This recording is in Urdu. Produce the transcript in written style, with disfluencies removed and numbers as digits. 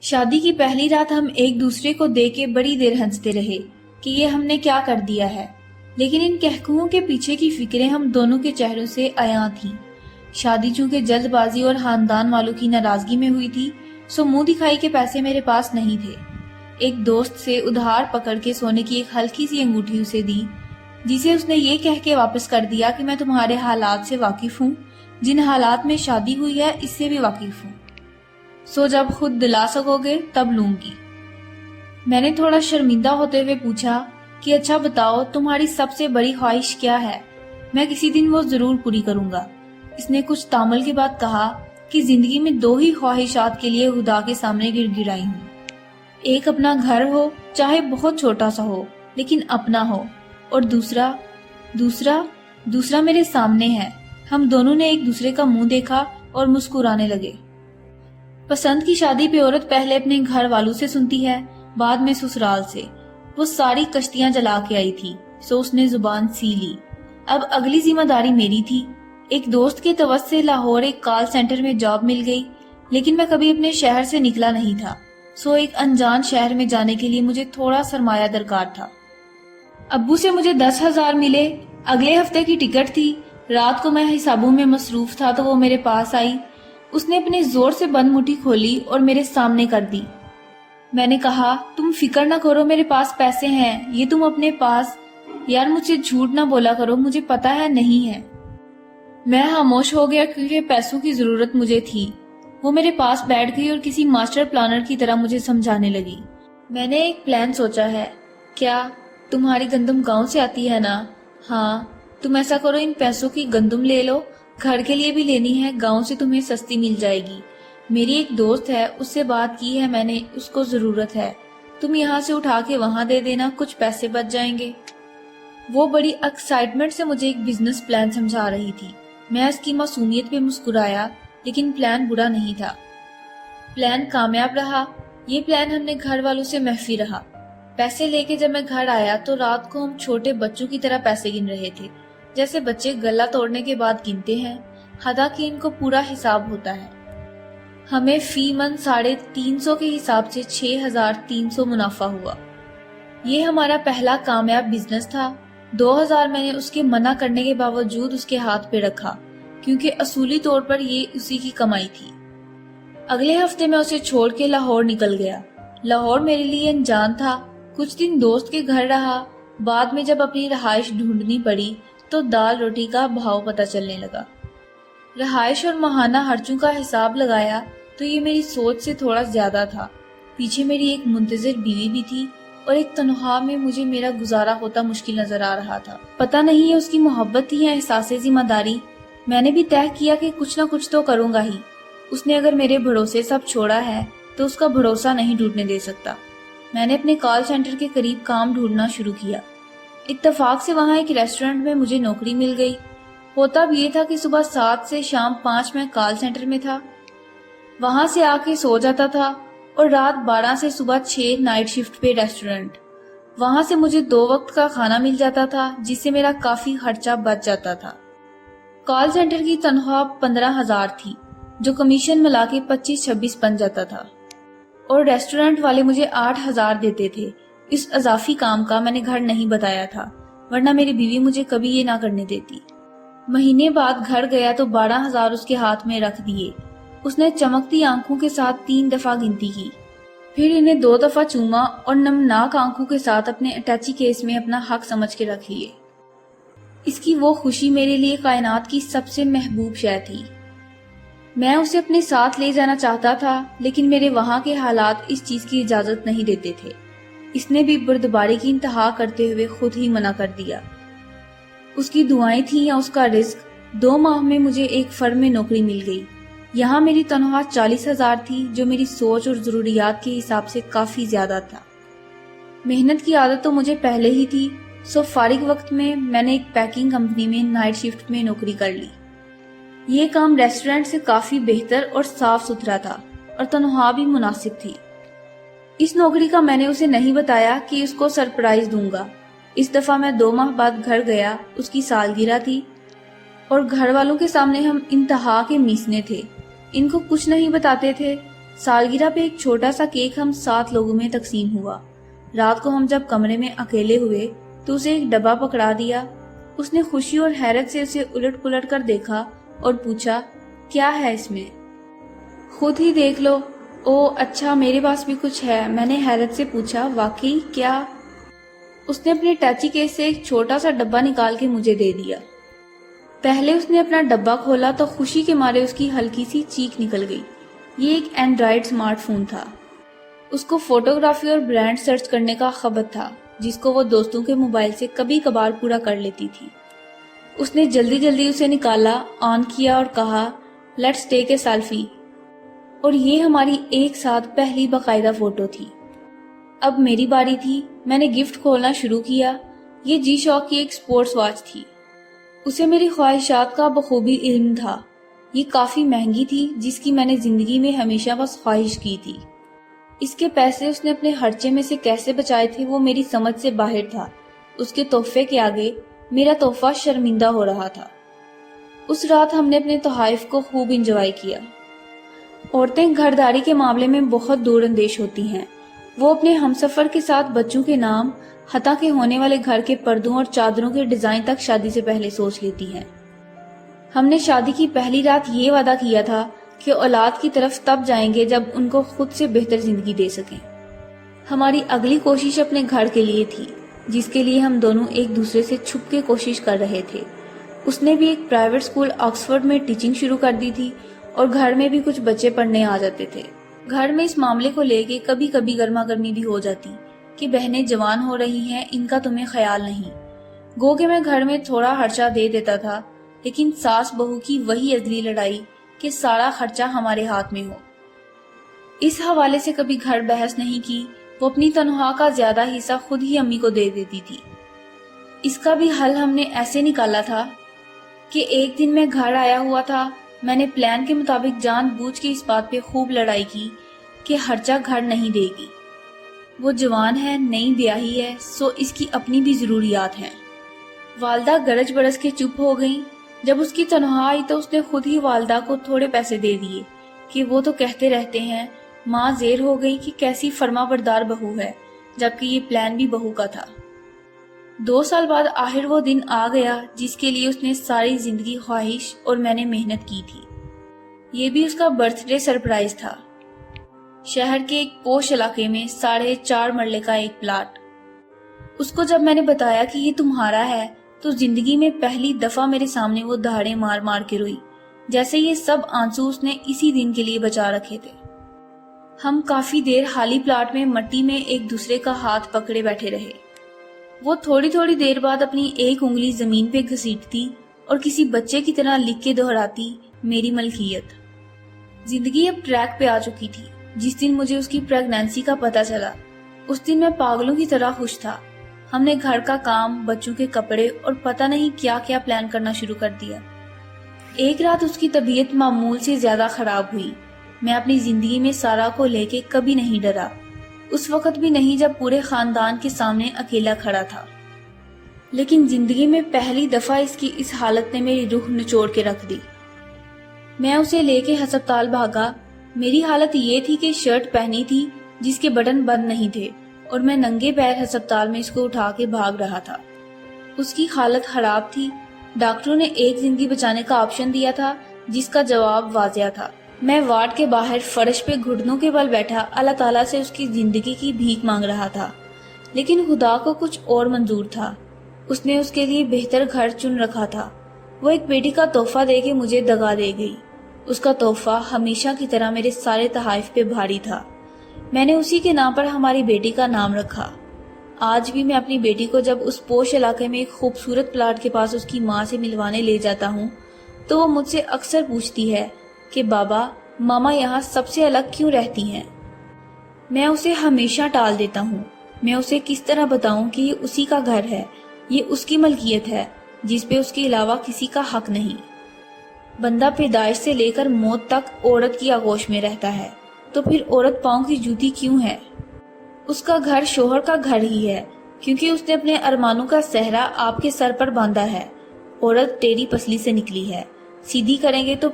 شادی کی پہلی رات ہم ایک دوسرے کو دیکھ کے بڑی دیر ہنستے رہے کہ یہ ہم نے کیا کر دیا ہے، لیکن ان کہکوؤں کے پیچھے کی فکریں ہم دونوں کے چہروں سے عیاں تھیں۔ شادی چونکہ جلد بازی اور خاندان والوں کی ناراضگی میں ہوئی تھی، سو منہ دکھائی کے پیسے میرے پاس نہیں تھے۔ ایک دوست سے ادھار پکڑ کے سونے کی ایک ہلکی سی انگوٹھی اسے دی، جسے اس نے یہ کہہ کے واپس کر دیا کہ میں تمہارے حالات سے واقف ہوں، جن حالات میں شادی ہوئی ہے اس سے بھی واقف ہوں، سو جب خود دلا سکو گے تب لوں گی۔ میں نے تھوڑا شرمندہ ہوتے ہوئے پوچھا کہ اچھا بتاؤ تمہاری سب سے بڑی خواہش کیا ہے، میں کسی دن وہ ضرور پوری کروں گا۔ اس نے کچھ تامل کے بعد کہا کہ زندگی میں دو ہی خواہشات کے لیے خدا کے سامنے گر گرائی ہوں، ایک اپنا گھر ہو، چاہے بہت چھوٹا سا ہو لیکن اپنا ہو، اور دوسرا میرے سامنے ہے۔ ہم دونوں نے ایک دوسرے کا منہ دیکھا اور مسکرانے لگے۔ پسند کی شادی پہ عورت پہلے اپنے گھر والوں سے سنتی ہے، بعد میں سسرال سے۔ وہ ساری کشتیاں جلا کے آئی تھی، سو اس نے زبان سی لی۔ اب اگلی ذمہ داری میری تھی۔ ایک دوست کے توسط سے لاہور ایک کال سینٹر میں جاب مل گئی، لیکن میں کبھی اپنے شہر سے نکلا نہیں تھا، سو ایک انجان شہر میں جانے کے لیے مجھے تھوڑا سرمایہ درکار تھا۔ ابو سے مجھے 10,000 ملے، اگلے ہفتے کی ٹکٹ تھی۔ رات کو میں حسابوں میں مصروف تھا تو وہ میرے پاس آئی۔ اس نے اپنے زور سے بند مٹھی کھولی اور میرے سامنے کر دی۔ میں نے کہا تم فکر نہ کرو، میرے پاس پیسے ہیں، یہ تم اپنے پاس۔ یار مجھ سے جھوٹ نہ بولا کرو، مجھے پتا ہے نہیں ہے۔ میں خاموش ہو گیا کیونکہ پیسوں کی ضرورت مجھے تھی۔ وہ میرے پاس بیٹھ گئی اور کسی ماسٹر پلانر کی طرح مجھے سمجھانے لگی۔ میں نے ایک پلان سوچا ہے۔ کیا؟ تمہاری گندم گاؤں سے آتی ہے نا؟ ہاں، تم ایسا کرو، ان پیسوں کی گندم لے لو، گھر کے لیے بھی لینی ہے، گاؤں سے تمہیں سستی مل جائے گی۔ میری ایک دوست ہے، اس سے بات کی ہے میں نے، اس کو ضرورت ہے، تم یہاں سے اٹھا کے وہاں دے دینا، کچھ پیسے بچ جائیں گے۔ وہ بڑی ایکسائٹمنٹ سے مجھے ایک بزنس پلان سمجھا رہی تھی۔ میں اس کی معصومیت پہ مسکرایا، لیکن پلان برا نہیں تھا۔ پلان کامیاب رہا۔ یہ پلان ہم نے گھر والوں سے مخفی رہا۔ پیسے لے کے جب میں گھر آیا تو رات کو ہم چھوٹے بچوں کی طرح پیسے گن رہے تھے، جیسے بچے گلا توڑنے کے بعد گنتے ہیں، حالانکہ ان کو پورا حساب ہوتا ہے۔ ہمیں فی من 350 کے حساب سے 6,300 منافع ہوا۔ یہ ہمارا پہلا کامیاب بزنس تھا۔ 2,000 میں نے اس کے منع کرنے کے باوجود اس کے ہاتھ پہ رکھا، کیونکہ اصولی طور پر یہ اسی کی کمائی تھی۔ اگلے ہفتے میں اسے چھوڑ کے لاہور نکل گیا۔ لاہور میرے لیے انجان تھا۔ کچھ دن دوست کے گھر رہا، بعد میں جب اپنی رہائش ڈھونڈنی پڑی تو دال روٹی کا بھاؤ پتہ چلنے لگا۔ رہائش اور ماہانہ خرچوں کا حساب لگایا تو یہ میری سوچ سے تھوڑا زیادہ تھا۔ پیچھے میری ایک منتظر بیوی بھی تھی اور ایک تنخواہ میں مجھے میرا گزارا ہوتا مشکل نظر آ رہا تھا۔ پتہ نہیں ہے اس کی محبت تھی یا احساس ذمہ داری۔ میں نے بھی طے کیا کہ کچھ نہ کچھ تو کروں گا ہی۔ اس نے اگر میرے بھروسے سب چھوڑا ہے تو اس کا بھروسہ نہیں ٹوٹنے دے سکتا۔ میں نے اپنے کال سینٹر کے قریب کام ڈھونڈنا شروع کیا۔ اتفاق سے وہاں ایک ریسٹورنٹ میں مجھے نوکری مل گئی۔ ہوتا بھی یہ تھا کہ صبح 7 سے شام 5 میں کال سینٹر میں تھا، وہاں سے آ کے سو جاتا تھا، اور رات 12 سے صبح 6 نائٹ شفٹ پہ ریسٹورنٹ۔ وہاں سے مجھے 2 وقت کا کھانا مل جاتا تھا، جس سے میرا کافی خرچہ بچ جاتا تھا۔ کال سینٹر کی تنخواہ 15,000 تھی، جو کمیشن ملا کے 25-26 بن جاتا تھا، اور ریسٹورنٹ والے مجھے 8,000 دیتے تھے۔ اس اضافی کام کا میں نے گھر نہیں بتایا تھا، ورنہ میری بیوی مجھے کبھی یہ نہ کرنے دیتی۔ مہینے بعد گھر گیا تو 12,000 اس کے ہاتھ میں رکھ دیے۔ اس نے چمکتی آنکھوں کے ساتھ 3 دفعہ گنتی کی، پھر انہیں 2 دفعہ چوما اور نمناک آنکھوں کے ساتھ اپنے اٹیچی کیس میں اپنا حق سمجھ کے رکھ لیے۔ اس کی وہ خوشی میرے لیے کائنات کی سب سے محبوب شے تھی۔ میں اسے اپنے ساتھ لے جانا چاہتا تھا، لیکن میرے وہاں کے حالات اس چیز کی اجازت نہیں دیتے تھے۔ اس نے بھی بردباری کی انتہا کرتے ہوئے خود ہی منع کر دیا۔ اس کی دعائیں تھیں یا اس کا رزق۔ 2 ماہ میں مجھے ایک فرم میں نوکری مل گئی۔ یہاں میری تنخواہ 40,000 تھی، جو میری سوچ اور ضروریات کے حساب سے کافی زیادہ تھا۔ محنت کی عادت تو مجھے پہلے ہی تھی، سو فارغ وقت میں نے ایک پیکنگ کمپنی میں نائٹ شفٹ میں نوکری کر لی۔ یہ کام ریسٹورنٹ سے کافی بہتر اور صاف ستھرا تھا، اور تنخواہ بھی مناسب تھی۔ اس نوکری کا میں نے اسے نہیں بتایا کہ اس کو سرپرائز دوں گا۔ اس دفعہ میں 2 ماہ بعد گھر گیا، اس کی سالگرہ تھی، اور گھر والوں کے سامنے ہم انتہا کے میسنے تھے۔ ان کو کچھ نہیں بتاتے تھے، سالگرہ پہ ایک چھوٹا سا کیک ہم 7 لوگوں میں تقسیم ہوا۔ رات کو ہم جب کمرے میں اکیلے ہوئے تو اسے ایک ڈبہ پکڑا دیا۔ اس نے خوشی اور حیرت سے اسے الٹ پلٹ کر دیکھا اور پوچھا، کیا ہے اس میں؟ خود ہی دیکھ لو۔ او اچھا، میرے پاس بھی کچھ ہے، میں نے حیرت سے پوچھا، واقعی کیا؟ اس نے اپنے ٹیچی کیس سے ایک چھوٹا سا ڈبہ نکال کے مجھے دے دیا۔ پہلے اس نے اپنا ڈبہ کھولا تو خوشی کے مارے اس کی ہلکی سی چیخ نکل گئی۔ یہ ایک اینڈرائیڈ سمارٹ فون تھا۔ اس کو فوٹوگرافی اور برانڈ سرچ کرنے کا خبر تھا، جس کو وہ دوستوں کے موبائل سے کبھی کبھار پورا کر لیتی تھی۔ اس نے جلدی جلدی اسے نکالا، آن کیا اور کہا، لیٹس ٹیک اے سیلفی۔ اور یہ ہماری ایک ساتھ پہلی باقاعدہ فوٹو تھی۔ اب میری باری تھی۔ میں نے گفٹ کھولنا شروع کیا۔ یہ جی شاک کی ایک سپورٹس واچ تھی۔ اسے میری خواہشات کا بخوبی علم تھا۔ یہ کافی مہنگی تھی، جس کی میں نے زندگی میں ہمیشہ بس خواہش کی تھی۔ اس کے پیسے اس نے اپنے خرچے میں سے کیسے بچائے تھے وہ میری سمجھ سے باہر تھا۔ اس کے تحفے کے آگے میرا تحفہ شرمندہ ہو رہا تھا۔ اس رات ہم نے اپنے تحائف کو خوب انجوائے کیا۔ عورتیں گھرداری کے معاملے میں بہت دور اندیش ہوتی ہیں۔ وہ اپنے ہمسفر کے ساتھ بچوں کے نام، حتیٰ کہ ہونے والے گھر کے پردوں اور چادروں کے ڈیزائن تک شادی سے پہلے سوچ لیتی ہیں۔ ہم نے شادی کی پہلی رات یہ وعدہ کیا تھا کہ اولاد کی طرف تب جائیں گے جب ان کو خود سے بہتر زندگی دے سکیں۔ ہماری اگلی کوشش اپنے گھر کے لیے تھی، جس کے لیے ہم دونوں ایک دوسرے سے چھپ کے کوشش کر رہے تھے۔ اس نے بھی ایک پرائیویٹ اسکول آکسفورڈ میں ٹیچنگ شروع کر دی تھی اور گھر میں بھی کچھ بچے پڑھنے آ جاتے تھے۔ گھر میں اس معاملے کو لے کے کبھی کبھی گرما گرمی بھی ہو جاتی کہ بہنیں جوان ہو رہی ہیں، ان کا تمہیں خیال نہیں۔ گو کہ میں گھر میں تھوڑا خرچہ دے دیتا تھا، لیکن ساس بہو کی وہی ازلی لڑائی کہ سارا خرچہ ہمارے ہاتھ میں ہو۔ اس حوالے سے کبھی گھر بحث نہیں کی۔ وہ اپنی تنخواہ کا زیادہ حصہ خود ہی امی کو دے دیتی تھی۔ اس کا بھی حل ہم نے ایسے نکالا تھا کہ ایک دن میں گھر آیا ہوا تھا۔ میں نے پلان کے مطابق جان بوجھ کے اس بات پہ خوب لڑائی کی کہ خرچہ گھر نہیں دے گی۔ وہ جوان ہے، نئی بیاہی ہے، سو اس کی اپنی بھی ضروریات ہیں۔ والدہ گرج برس کے چپ ہو گئیں۔ جب اس کی تنخواہ آئی تو اس نے خود ہی والدہ کو تھوڑے پیسے دے دیے کہ وہ تو کہتے رہتے ہیں۔ ماں زیر ہو گئی کہ کیسی فرما بردار بہو ہے، جبکہ یہ پلان بھی بہو کا تھا۔ 2 سال بعد آخر وہ دن آ گیا جس کے لیے اس نے ساری زندگی خواہش اور میں نے محنت کی تھی۔ یہ بھی اس کا برتھ ڈے سرپرائز تھا۔ شہر کے ایک پوش علاقے میں 4.5 مرلے کا ایک پلاٹ۔ اس کو جب میں نے بتایا کہ یہ تمہارا ہے تو زندگی میں پہلی دفعہ میرے سامنے وہ دہاڑے مار مار کے روئی، جیسے یہ سب آنسو اس نے اسی دن کے لیے بچا رکھے تھے۔ ہم کافی دیر خالی پلاٹ میں مٹی میں ایک دوسرے کا ہاتھ پکڑے بیٹھے رہے۔ وہ تھوڑی تھوڑی دیر بعد اپنی ایک انگلی زمین پہ گھسیٹتی اور کسی بچے کی طرح لکھ کے دہراتی، میری ملکیت۔ زندگی اب ٹریک پہ آ چکی تھی۔ جس دن مجھے اس کی پریگنینسی کا پتہ چلا، اس دن میں پاگلوں کی طرح خوش تھا۔ ہم نے گھر کا کام، بچوں کے کپڑے اور پتہ نہیں کیا کیا پلان کرنا شروع کر دیا۔ ایک رات اس کی طبیعت معمول سے زیادہ خراب ہوئی۔ میں اپنی زندگی میں سارا کو لے کے کبھی نہیں ڈرا، اس وقت بھی نہیں جب پورے خاندان کے سامنے اکیلا کھڑا تھا۔ لیکن زندگی میں پہلی دفعہ اس کی اس حالت نے میری روح نچوڑ کے رکھ دی۔ میں اسے لے کے ہسپتال بھاگا۔ میری حالت یہ تھی کہ شرٹ پہنی تھی جس کے بٹن بند نہیں تھے اور میں ننگے پیر ہسپتال میں اس کو اٹھا کے بھاگ رہا تھا۔ اس کی حالت خراب تھی۔ ڈاکٹروں نے ایک زندگی بچانے کا آپشن دیا تھا جس کا جواب واضح تھا۔ میں وارڈ کے باہر فرش پہ گھٹنوں کے بل بیٹھا اللہ تعالیٰ سے اس کی زندگی کی بھیک مانگ رہا تھا، لیکن خدا کو کچھ اور منظور تھا۔ اس نے اس کے لیے بہتر گھر چن رکھا تھا۔ وہ ایک بیٹی کا تحفہ دے کے مجھے دگا دے گئی۔ اس کا تحفہ ہمیشہ کی طرح میرے سارے تحائف پہ بھاری تھا۔ میں نے اسی کے نام پر ہماری بیٹی کا نام رکھا۔ آج بھی میں اپنی بیٹی کو جب اس پوش علاقے میں ایک خوبصورت پلاٹ کے پاس اس کی ماں سے ملوانے لے جاتا ہوں تو وہ مجھ سے اکثر پوچھتی ہے کہ بابا، ماما یہاں سب سے الگ کیوں رہتی ہیں؟ میں اسے ہمیشہ ٹال دیتا ہوں۔ میں اسے کس طرح بتاؤں کہ یہ اسی کا گھر ہے، یہ اس کی ملکیت ہے جس پہ اس کے علاوہ کسی کا حق نہیں۔ بندہ پیدائش سے لے کر موت تک عورت کی آغوش میں رہتا ہے، تو پھر عورت پاؤں کی جوتی کیوں ہے؟ اس کا گھر شوہر کا گھر ہی ہے، کیونکہ اس نے اپنے ارمانوں کا صحرا آپ کے سر پر باندھا ہے۔ عورت تیری پسلی سے نکلی ہے، سیدھی کریں گے تو